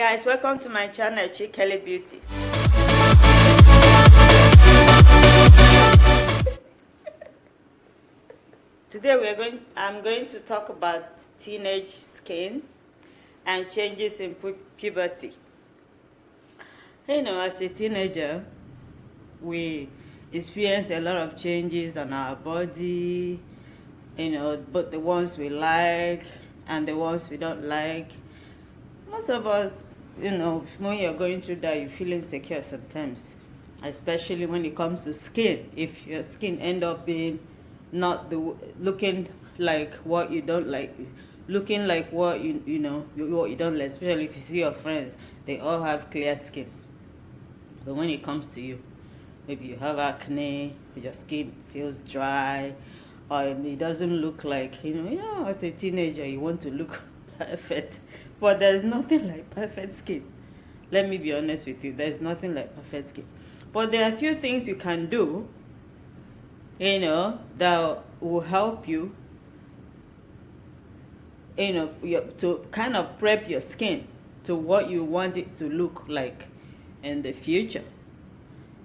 guys, welcome to my channel Kelly Beauty. Today I'm going to talk about teenage skin and changes in puberty. As a teenager, we experience a lot of changes on our body, both the ones we like and the ones we don't like. Most of us, when you're going through that, you feel insecure sometimes, especially when it comes to skin. If your skin end up being not looking like what you don't like, looking like what what you don't like, especially if you see your friends, they all have clear skin. But when it comes to you, maybe you have acne, your skin feels dry, or it doesn't look like, as a teenager, you want to look perfect. But there's nothing like perfect skin. Let me be honest with you, there's nothing like perfect skin. But there are a few things you can do, that will help you, to kind of prep your skin to what you want it to look like in the future.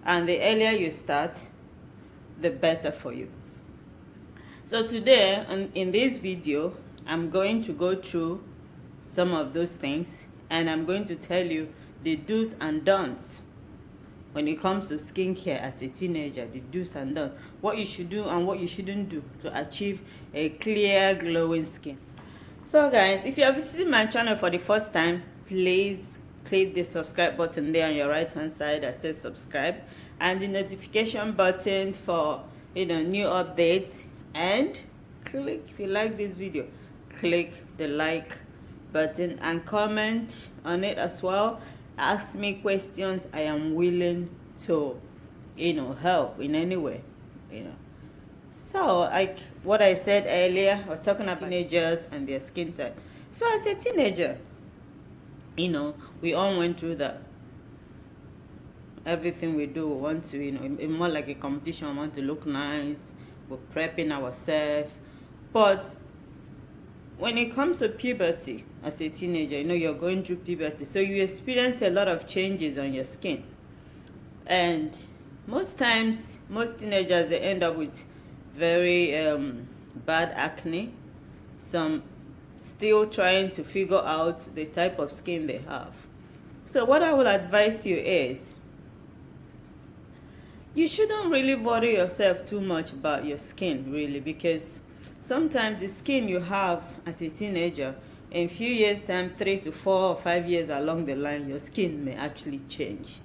And the earlier you start, the better for you. So today, in this video, I'm going to go through some of those things, and I'm going to tell you the do's and don'ts when it comes to skincare as a teenager. The do's and don'ts, what you should do and what you shouldn't do to achieve a clear, glowing skin. So guys, if you have visited my channel for the first time, please click the subscribe button there on your right hand side that says subscribe, and the notification buttons for new updates, and click, if you like this video, click the like button and comment on it as well. Ask me questions. I am willing to help in any way. So like what I said earlier, we're talking about teenagers and their skin type. So as a teenager, we all went through that. Everything we do, we want to, more like a competition, we want to look nice, we're prepping ourselves. But when it comes to puberty, as a teenager, you're going through puberty, so you experience a lot of changes on your skin. And most times, most teenagers, they end up with very bad acne. Some still trying to figure out the type of skin they have. So what I will advise you is, you shouldn't really bother yourself too much about your skin, really, because sometimes the skin you have as a teenager, in a few years time, 3 to 4 or 5 years along the line, your skin may actually change.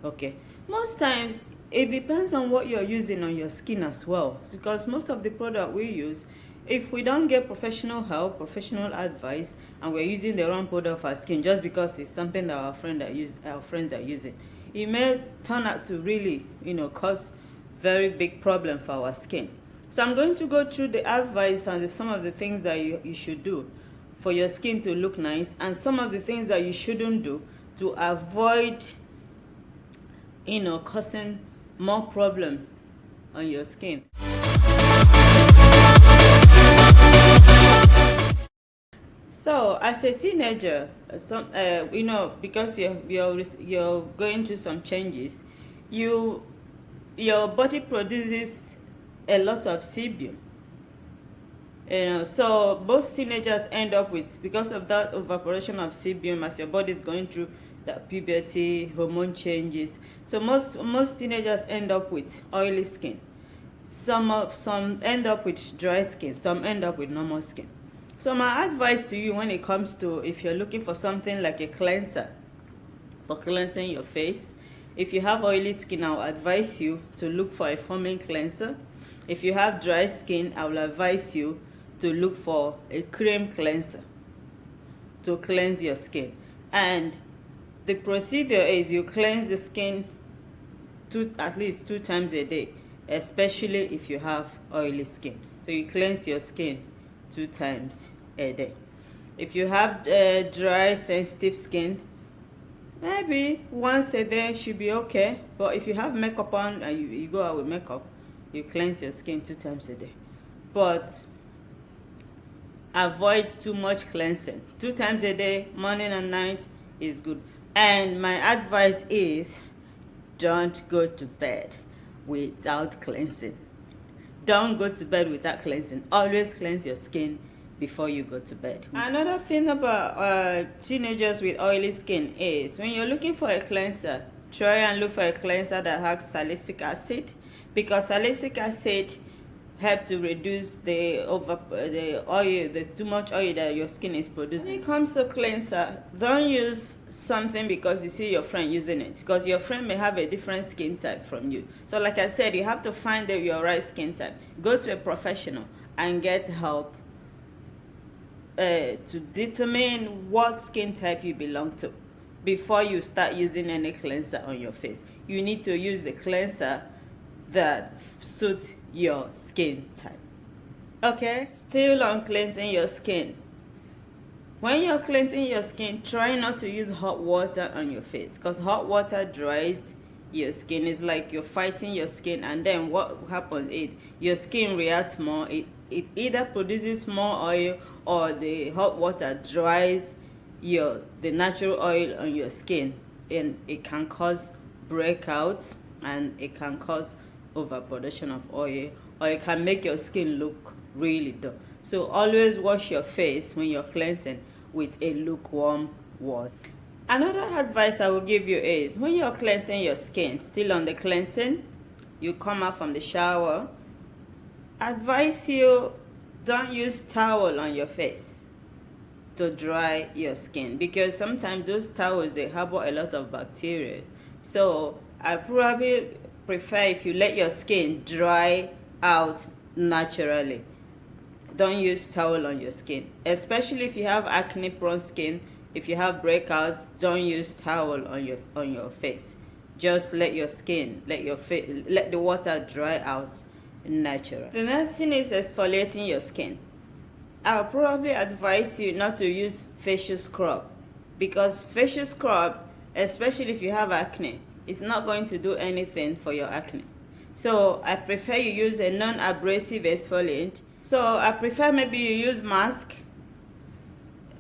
Okay, most times it depends on what you're using on your skin as well, because most of the product we use, if we don't get professional help, professional advice, and we're using the wrong product for our skin just because it's something that our friends are using, it may turn out to really cause very big problem for our skin. So I'm going to go through the advice and some of the things that you should do for your skin to look nice, and some of the things that you shouldn't do to avoid causing more problem on your skin. So as a teenager, because you're going through some changes, your body produces a lot of sebum. So most teenagers end up with, because of that evaporation of sebum, as your body is going through that puberty, hormone changes. So most teenagers end up with oily skin. Some end up with dry skin. Some end up with normal skin. So my advice to you when it comes to, if you're looking for something like a cleanser for cleansing your face, if you have oily skin, I'll advise you to look for a foaming cleanser. If you have dry skin, I will advise you to look for a cream cleanser to cleanse your skin. And the procedure is, you cleanse the skin at least 2 times a day, especially if you have oily skin. So you cleanse your skin 2 times a day. If you have dry, sensitive skin, maybe once a day should be okay. But if you have makeup on and you go out with makeup, you cleanse your skin 2 times a day. But avoid too much cleansing. 2 times a day, morning and night, is good. And my advice is, don't go to bed without cleansing. Don't go to bed without cleansing. Always cleanse your skin before you go to bed. Another thing about teenagers with oily skin is, when you're looking for a cleanser, try and look for a cleanser that has salicylic acid, because salicylic acid help to reduce the too much oil that your skin is producing. When it comes to cleanser, don't use something because you see your friend using it, because your friend may have a different skin type from you. So like I said, you have to find your right skin type. Go to a professional and get help to determine what skin type you belong to before you start using any cleanser on your face. You need to use a cleanser that suits your skin type. Okay, still on cleansing your skin. When you're cleansing your skin, try not to use hot water on your face, because hot water dries your skin. It's like you're fighting your skin, and then what happens is your skin reacts more. It either produces more oil, or the hot water dries the natural oil on your skin, and it can cause breakouts, and it can cause overproduction of oil, or it can make your skin look really dull. So always wash your face when you're cleansing with a lukewarm water. Another advice I will give you is, when you're cleansing your skin, still on the cleansing, you come out from the shower, advise you, don't use towel on your face to dry your skin, because sometimes those towels, they harbor a lot of bacteria. So I probably prefer if you let your skin dry out naturally. Don't use towel on your skin, especially if you have acne prone skin. If you have breakouts, don't use towel on your face. Just let your skin, let the water dry out naturally. The next thing is exfoliating your skin. I'll probably advise you not to use facial scrub, because facial scrub, especially if you have acne, it's not going to do anything for your acne. So I prefer you use a non-abrasive exfoliant. So I prefer maybe you use mask.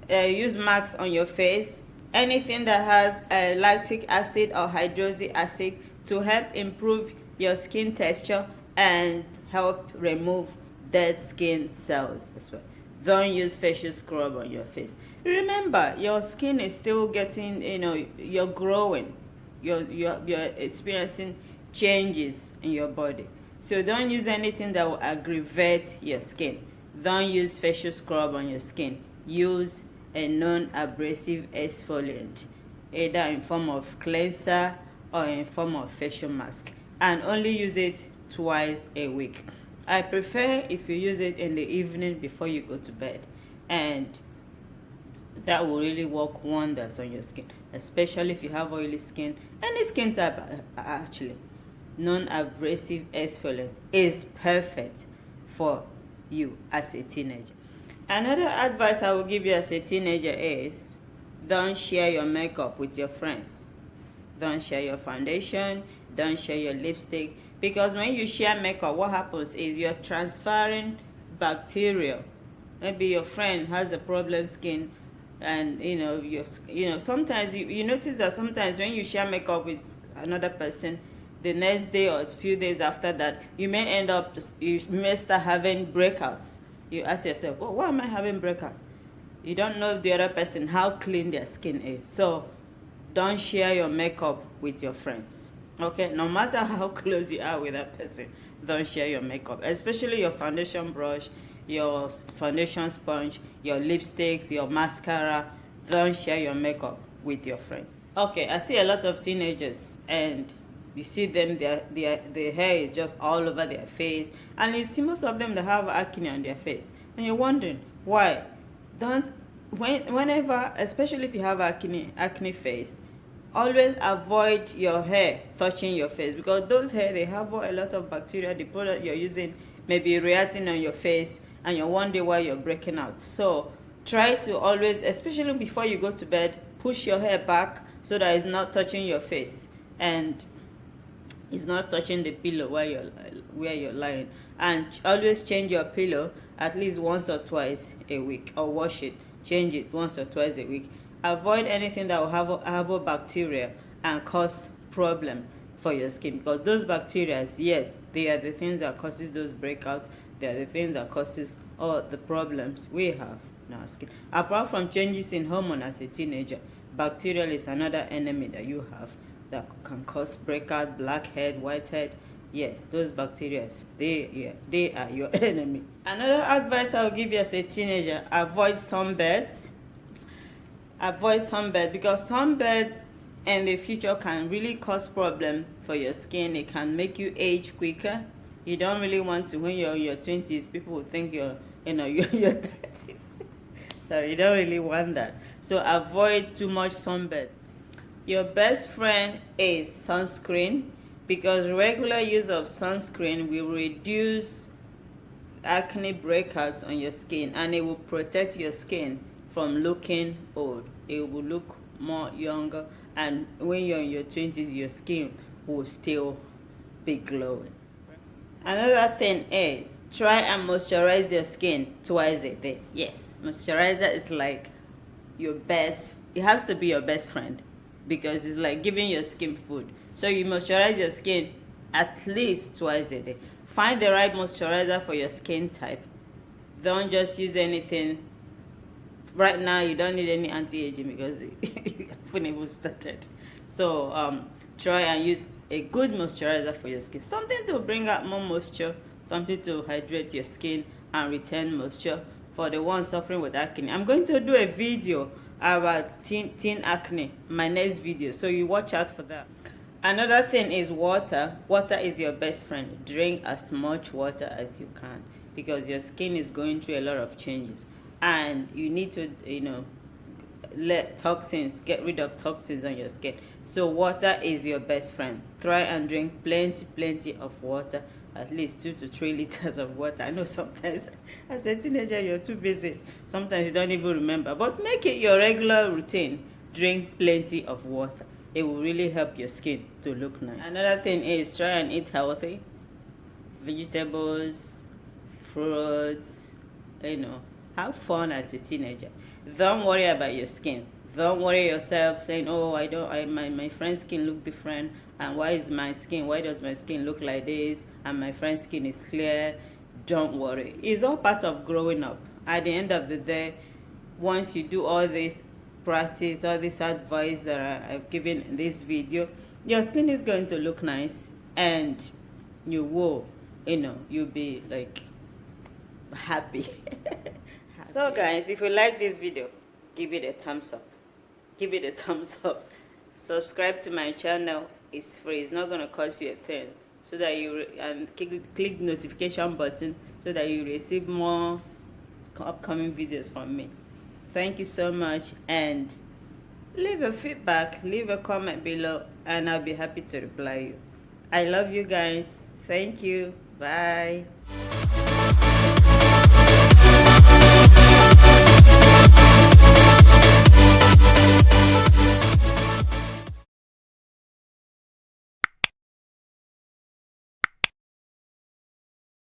Use masks on your face. Anything that has lactic acid or hydrochloric acid to help improve your skin texture and help remove dead skin cells as well. Don't use facial scrub on your face. Remember, your skin is still getting, you're growing. You're experiencing changes in your body. So don't use anything that will aggravate your skin. Don't use facial scrub on your skin. Use a non-abrasive exfoliant, either in form of cleanser or in form of facial mask, and only use it twice a week. I prefer if you use it in the evening before you go to bed, and that will really work wonders on your skin, especially if you have oily skin. Any skin type, actually, non-abrasive exfoliant is perfect for you as a teenager. Another advice I will give you as a teenager is, don't share your makeup with your friends. Don't share your foundation, don't share your lipstick, because when you share makeup, what happens is you're transferring bacteria. Maybe your friend has a problem skin, and sometimes you notice that sometimes when you share makeup with another person, the next day or a few days after that, you may start having breakouts. You ask yourself, well, why am I having breakout? You don't know the other person, how clean their skin is. So don't share your makeup with your friends. Okay, no matter how close you are with that person, don't share your makeup, especially your foundation brush, your foundation sponge, your lipsticks, your mascara. Don't share your makeup with your friends. Okay, I see a lot of teenagers, and you see them, their hair is just all over their face, and you see most of them that have acne on their face, and you're wondering why. Whenever, especially if you have acne face, always avoid your hair touching your face, because those hair, they harbor a lot of bacteria. The product you're using may be reacting on your face, and you're wondering why you're breaking out. So try to always, especially before you go to bed, push your hair back so that it's not touching your face, and it's not touching the pillow where you're lying. And always change your pillow at least once or twice a week, or wash it, change it once or twice a week, avoid anything that will harbor bacteria and cause problem for your skin, because those bacteria, yes, they are the things that causes those breakouts. They are the things that causes all the problems we have in our skin. Apart from changes in hormone as a teenager, bacterial is another enemy that you have that can cause breakout, blackhead, whitehead. Yes, those bacteria, they are your enemy. Another advice I will give you as a teenager: avoid sunbeds. Avoid sunbed, because sunbeds in the future can really cause problem for your skin. It can make you age quicker. You don't really want to, when you're in your 20s, people will think you're in your 30s. Sorry, you don't really want that. So avoid too much sunbeds. Your best friend is sunscreen, because regular use of sunscreen will reduce acne breakouts on your skin, and it will protect your skin from looking old. It will look more younger, and when you're in your 20s, your skin will still be glowing. Another thing is, try and moisturize your skin twice a day. Yes, moisturizer is like your best, it has to be your best friend, because it's like giving your skin food. So you moisturize your skin at least twice a day. Find the right moisturizer for your skin type. Don't just use anything. Right now, you don't need any anti-aging because you haven't even started. So try and use a good moisturizer for your skin. Something to bring out more moisture, something to hydrate your skin and retain moisture for the ones suffering with acne. I'm going to do a video about teen acne, my next video, so you watch out for that. Another thing is water. Water is your best friend. Drink as much water as you can, because your skin is going through a lot of changes, and you need to, let toxins, get rid of toxins on your skin. So water is your best friend. Try and drink plenty of water, at least 2 to 3 liters of water. I know sometimes as a teenager you're too busy, sometimes you don't even remember, but make it your regular routine. Drink plenty of water. It will really help your skin to look nice. Another thing is, try and eat healthy. Vegetables, fruits, have fun as a teenager. Don't worry about your skin. Don't worry yourself saying, oh, my friend's skin look different, and why does my skin look like this, and my friend's skin is clear. Don't worry. It's all part of growing up. At the end of the day, once you do all this practice, all this advice that I've given in this video, your skin is going to look nice, and you will, you'll be like happy. So guys, if you like this video, give it a thumbs up. Give it a thumbs up. Subscribe to my channel. It's free. It's not going to cost you a thing. So that and click the notification button so that you receive more upcoming videos from me. Thank you so much, and leave a feedback, leave a comment below, and I'll be happy to reply you. I love you guys. Thank you. Bye.